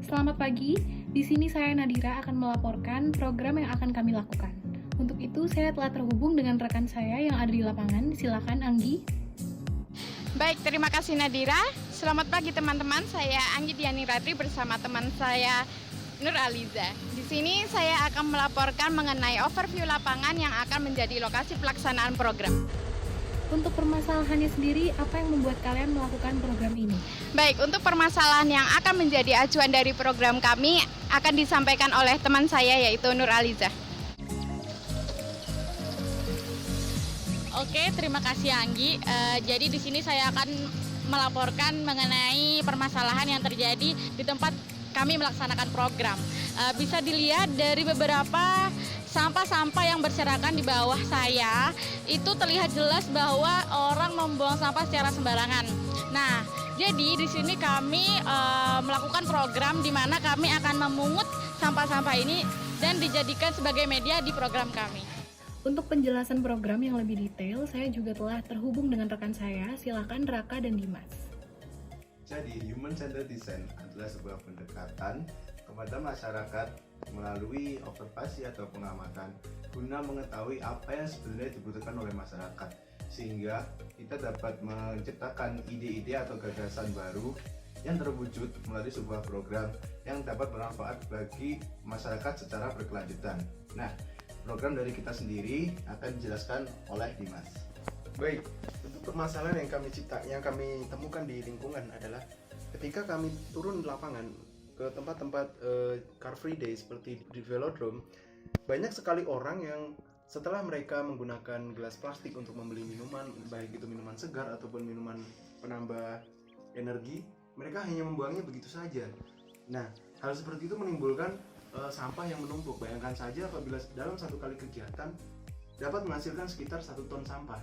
Selamat pagi, di sini saya Nadira akan melaporkan program yang akan kami lakukan. Untuk itu, saya telah terhubung dengan rekan saya yang ada di lapangan. Silakan, Anggi. Baik, terima kasih Nadira. Selamat pagi teman-teman, saya Anggi Diani Ratri bersama teman saya Nur Aliza. Di sini saya akan melaporkan mengenai overview lapangan yang akan menjadi lokasi pelaksanaan program. Untuk permasalahannya sendiri, apa yang membuat kalian melakukan program ini? Baik, untuk permasalahan yang akan menjadi acuan dari program kami akan disampaikan oleh teman saya yaitu Nur Aliza. Oke, terima kasih Anggi. Jadi di sini saya akan melaporkan mengenai permasalahan yang terjadi di tempat kami melaksanakan program. Bisa dilihat dari beberapa sampah-sampah yang berserakan di bawah saya, itu terlihat jelas bahwa orang membuang sampah secara sembarangan. Nah, jadi di sini kami melakukan program di mana kami akan memungut sampah-sampah ini dan dijadikan sebagai media di program kami. Untuk penjelasan program yang lebih detail, saya juga telah terhubung dengan rekan saya. Silakan Raka dan Dimas. Jadi, Human Centered Design adalah sebuah pendekatan kepada masyarakat melalui observasi atau pengamatan guna mengetahui apa yang sebenarnya dibutuhkan oleh masyarakat, sehingga kita dapat menciptakan ide-ide atau gagasan baru yang terwujud melalui sebuah program yang dapat bermanfaat bagi masyarakat secara berkelanjutan. Nah, program dari kita sendiri akan dijelaskan oleh Dimas. Baik, untuk permasalahan yang kami temukan di lingkungan adalah ketika kami turun di lapangan ke tempat-tempat car free day seperti di velodrome, banyak sekali orang yang setelah mereka menggunakan gelas plastik untuk membeli minuman, baik itu minuman segar ataupun minuman penambah energi, mereka hanya membuangnya begitu saja. Nah, hal seperti itu menimbulkan sampah yang menumpuk. Bayangkan saja apabila dalam satu kali kegiatan dapat menghasilkan sekitar 1 ton sampah.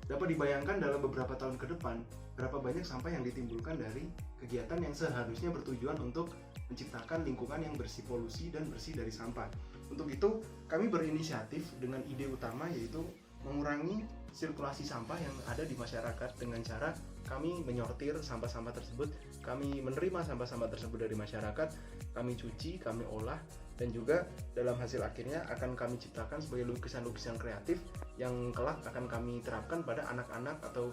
Dapat dibayangkan dalam beberapa tahun ke depan berapa banyak sampah yang ditimbulkan dari kegiatan yang seharusnya bertujuan untuk menciptakan lingkungan yang bersih polusi dan bersih dari sampah. Untuk itu kami berinisiatif dengan ide utama yaitu mengurangi sirkulasi sampah yang ada di masyarakat dengan cara kami menyortir sampah-sampah tersebut, kami menerima sampah-sampah tersebut dari masyarakat, kami cuci, kami olah, dan juga dalam hasil akhirnya akan kami ciptakan sebagai lukisan-lukisan kreatif yang kelak akan kami terapkan pada anak-anak atau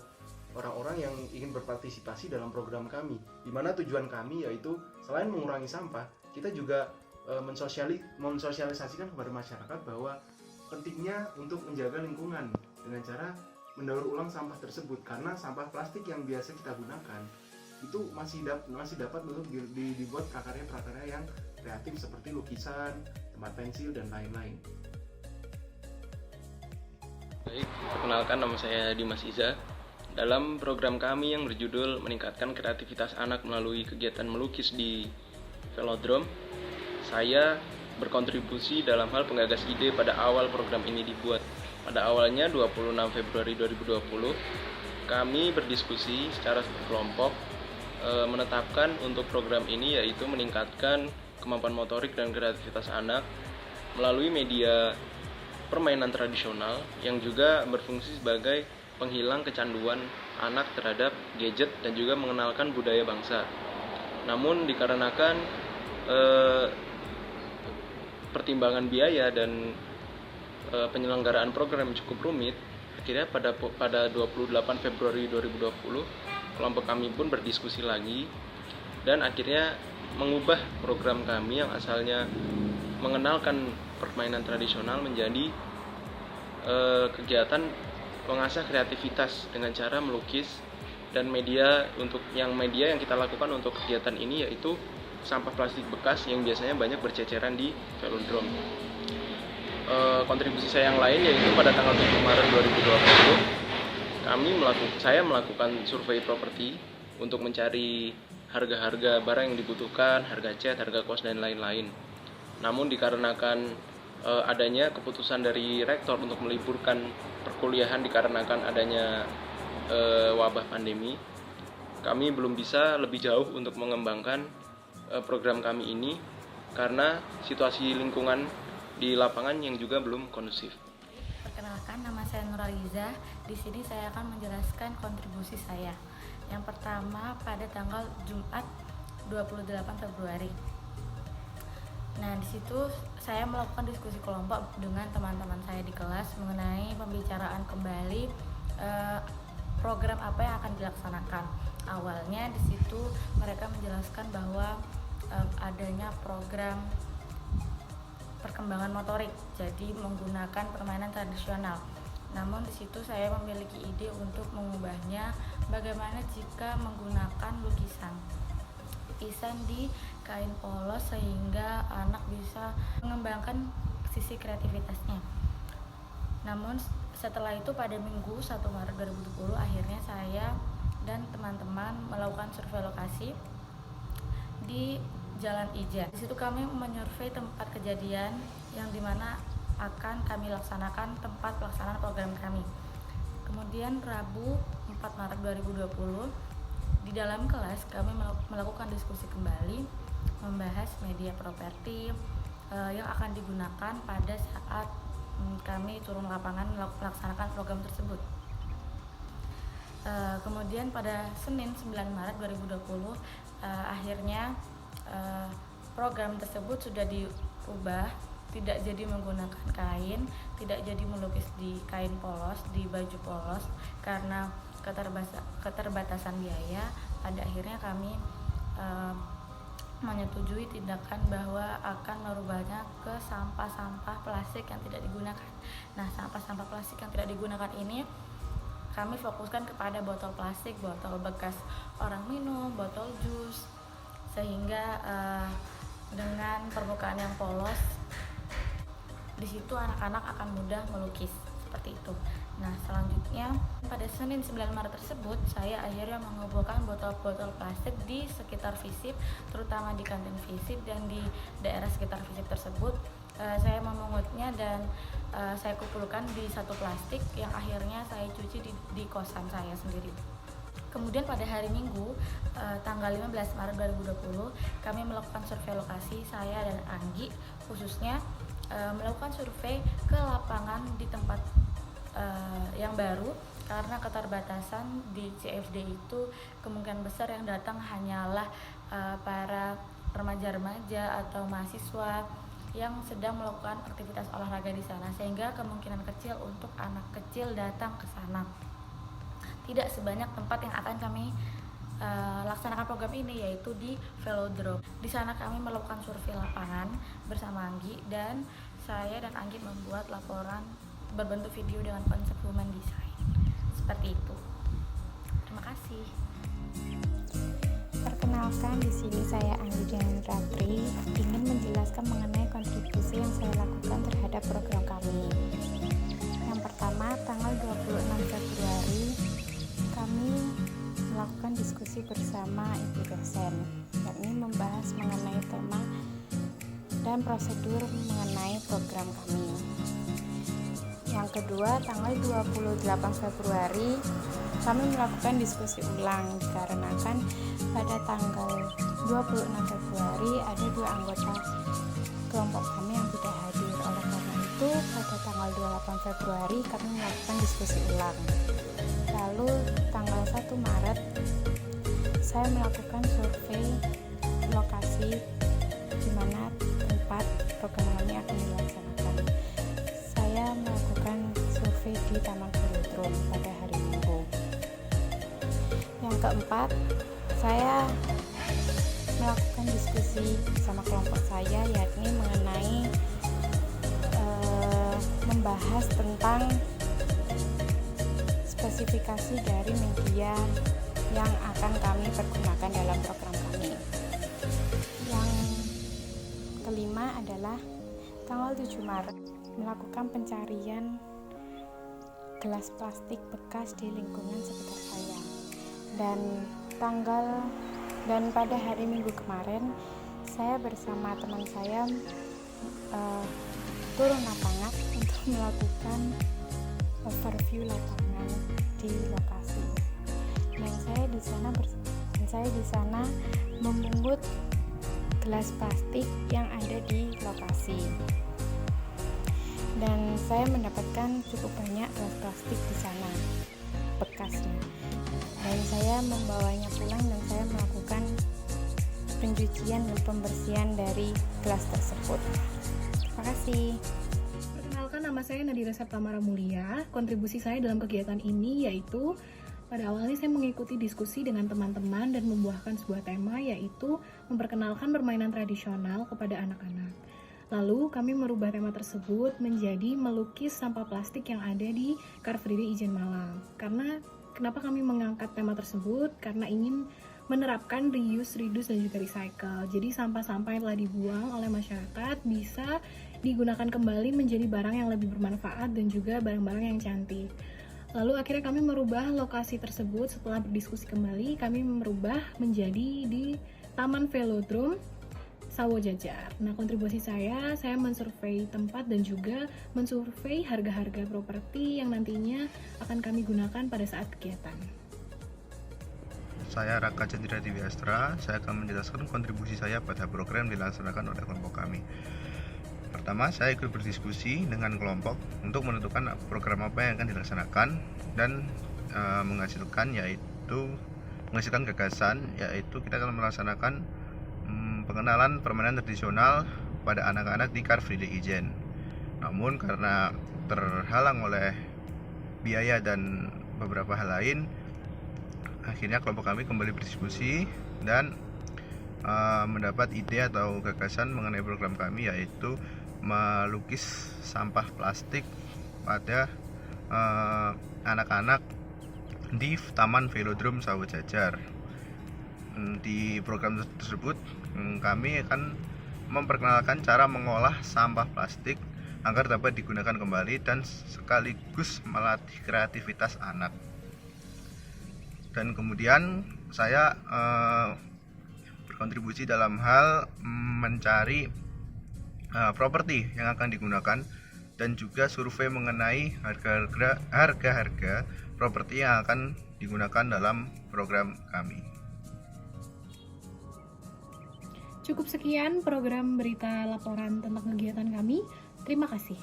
orang-orang yang ingin berpartisipasi dalam program kami, di mana tujuan kami yaitu selain mengurangi sampah, kita juga mensosialisasikan kepada masyarakat bahwa pentingnya untuk menjaga lingkungan dengan cara mendaur ulang sampah tersebut, karena sampah plastik yang biasa kita gunakan itu masih dapat untuk dibuat prakarya-prakarya yang kreatif seperti lukisan, tempat pensil, dan lain-lain. Baik, perkenalkan nama saya Dimas Iza. Dalam program kami yang berjudul Meningkatkan Kreativitas Anak melalui kegiatan melukis di velodrome, saya berkontribusi dalam hal penggagas ide pada awal program ini dibuat. Pada awalnya 26 Februari 2020, kami berdiskusi secara kelompok menetapkan untuk program ini yaitu meningkatkan kemampuan motorik dan kreativitas anak melalui media permainan tradisional yang juga berfungsi sebagai penghilang kecanduan anak terhadap gadget dan juga mengenalkan budaya bangsa. Namun dikarenakan pertimbangan biaya dan penyelenggaraan program cukup rumit, akhirnya pada 28 Februari 2020 kelompok kami pun berdiskusi lagi dan akhirnya mengubah program kami yang asalnya mengenalkan permainan tradisional menjadi kegiatan mengasah kreativitas dengan cara melukis, dan media yang kita lakukan untuk kegiatan ini yaitu sampah plastik bekas yang biasanya banyak berceceran di velodrome. Kontribusi saya yang lain yaitu pada tanggal 7 Maret 2020 saya melakukan survei properti untuk mencari harga-harga barang yang dibutuhkan, harga cat, harga kos, dan lain-lain. Namun dikarenakan adanya keputusan dari rektor untuk meliburkan perkuliahan dikarenakan adanya wabah pandemi, kami belum bisa lebih jauh untuk mengembangkan program kami ini karena situasi lingkungan di lapangan yang juga belum kondusif. Perkenalkan, nama saya Nuraliza. Di sini saya akan menjelaskan kontribusi saya. Yang pertama, pada tanggal Jumat 28 Februari. Nah, di situ saya melakukan diskusi kelompok dengan teman-teman saya di kelas mengenai pembicaraan kembali program apa yang akan dilaksanakan. Awalnya di situ mereka menjelaskan bahwa adanya program perkembangan motorik, jadi menggunakan permainan tradisional. Namun di situ saya memiliki ide untuk mengubahnya, bagaimana jika menggunakan lukisan di kain polos sehingga anak bisa mengembangkan sisi kreativitasnya. Namun setelah itu pada Minggu 1 Maret 2020 akhirnya saya dan teman-teman melakukan survei lokasi di Jalan Ijen. Di situ kami menyurvei tempat kejadian yang dimana akan kami laksanakan tempat pelaksanaan program kami. Kemudian Rabu 4 Maret 2020 di dalam kelas kami melakukan diskusi kembali membahas media properti yang akan digunakan pada saat kami turun lapangan melaksanakan program tersebut. Kemudian pada Senin 9 Maret 2020 akhirnya program tersebut sudah diubah, tidak jadi menggunakan kain, tidak jadi melukis di kain polos, di baju polos karena keterbatasan biaya. Pada akhirnya kami menyetujui tindakan bahwa akan merubahnya ke sampah-sampah plastik yang tidak digunakan. Nah, sampah-sampah plastik yang tidak digunakan ini kami fokuskan kepada botol plastik, botol bekas orang minum, botol jus, sehingga dengan permukaan yang polos di situ anak-anak akan mudah melukis seperti itu. Nah, selanjutnya pada Senin 9 Maret tersebut saya akhirnya mengumpulkan botol-botol plastik di sekitar FISIP, terutama di kantin FISIP dan di daerah sekitar FISIP tersebut. Saya memungutnya dan saya kumpulkan di satu plastik yang akhirnya saya cuci di kosan saya sendiri. Kemudian pada hari Minggu tanggal 15 Maret 2020 kami melakukan survei lokasi, saya dan Anggi khususnya melakukan survei ke lapangan di tempat yang baru karena keterbatasan di CFD itu kemungkinan besar yang datang hanyalah para remaja-remaja atau mahasiswa yang sedang melakukan aktivitas olahraga di sana, sehingga kemungkinan kecil untuk anak kecil datang ke sana. Tidak sebanyak tempat yang akan kami laksanakan program ini, yaitu di Velodrome. Di sana kami melakukan survei lapangan bersama Anggi, dan saya dan Anggi membuat laporan berbentuk video dengan konsep human design. Seperti itu. Terima kasih. Perkenalkan, di sini saya Anggi Diani Ratri ingin menjelaskan mengenai kontribusi yang saya lakukan terhadap program kami. Yang pertama, tanggal 26 Februari kami melakukan diskusi bersama ibu dosen, yakni membahas mengenai tema dan prosedur mengenai program kami. Yang kedua, tanggal 28 Februari kami melakukan diskusi ulang dikarenakan pada tanggal 26 Februari ada 2 anggota kelompok kami yang tidak hadir. Oleh karena itu, pada tanggal 28 Februari kami melakukan diskusi ulang. Lalu tanggal 1 Maret saya melakukan survei lokasi di mana tempat program kami akan dilaksanakan. Saya melakukan survei di Taman Velodrome pada hari Minggu. Yang keempat, saya melakukan diskusi sama kelompok saya, yakni mengenai membahas tentang spesifikasi dari media yang akan kami pergunakan dalam program kami. Yang kelima adalah tanggal 7 Maret melakukan pencarian gelas plastik bekas di lingkungan sekitar saya. Dan pada hari Minggu kemarin saya bersama teman saya turun lapangan untuk melakukan overview lapangan di lokasi. Dan saya di sana memungut gelas plastik yang ada di lokasi. Dan saya mendapatkan cukup banyak gelas plastik di sana bekasnya. Dan saya membawanya pulang dan saya melakukan pencucian dan pembersihan dari gelas tersebut. Terima kasih. Perkenalkan, nama saya Nadira Septamara Mulia. Kontribusi saya dalam kegiatan ini yaitu pada awalnya saya mengikuti diskusi dengan teman-teman dan membuahkan sebuah tema, yaitu memperkenalkan permainan tradisional kepada anak-anak. Lalu kami merubah tema tersebut menjadi melukis sampah plastik yang ada di Car Free Day Ijen Malang. Kenapa kami mengangkat tema tersebut? Karena ingin menerapkan reuse, reduce, dan juga recycle. Jadi sampah-sampah yang telah dibuang oleh masyarakat bisa digunakan kembali menjadi barang yang lebih bermanfaat dan juga barang-barang yang cantik. Lalu akhirnya kami merubah lokasi tersebut. Setelah berdiskusi kembali, kami merubah menjadi di Taman Velodrome Sawo Jajar. Nah, kontribusi saya mensurvei tempat dan juga mensurvei harga-harga properti yang nantinya akan kami gunakan pada saat kegiatan. Saya Raka Chandra Diwiastra, saya akan menjelaskan kontribusi saya pada program dilaksanakan oleh kelompok kami. Pertama, saya ikut berdiskusi dengan kelompok untuk menentukan program apa yang akan dilaksanakan dan menghasilkan gagasan, yaitu kita akan melaksanakan pengenalan permainan tradisional pada anak-anak di Car Free Day Ijen. Namun karena terhalang oleh biaya dan beberapa hal lain, akhirnya kelompok kami kembali berdiskusi dan mendapat ide atau gagasan mengenai program kami, yaitu melukis sampah plastik pada anak-anak di Taman Velodrome Sawo Jajar. Di program tersebut kami akan memperkenalkan cara mengolah sampah plastik agar dapat digunakan kembali dan sekaligus melatih kreativitas anak. Dan kemudian saya berkontribusi dalam hal mencari properti yang akan digunakan dan juga survei mengenai harga-harga properti yang akan digunakan dalam program kami. Cukup sekian program berita laporan tentang kegiatan kami. Terima kasih.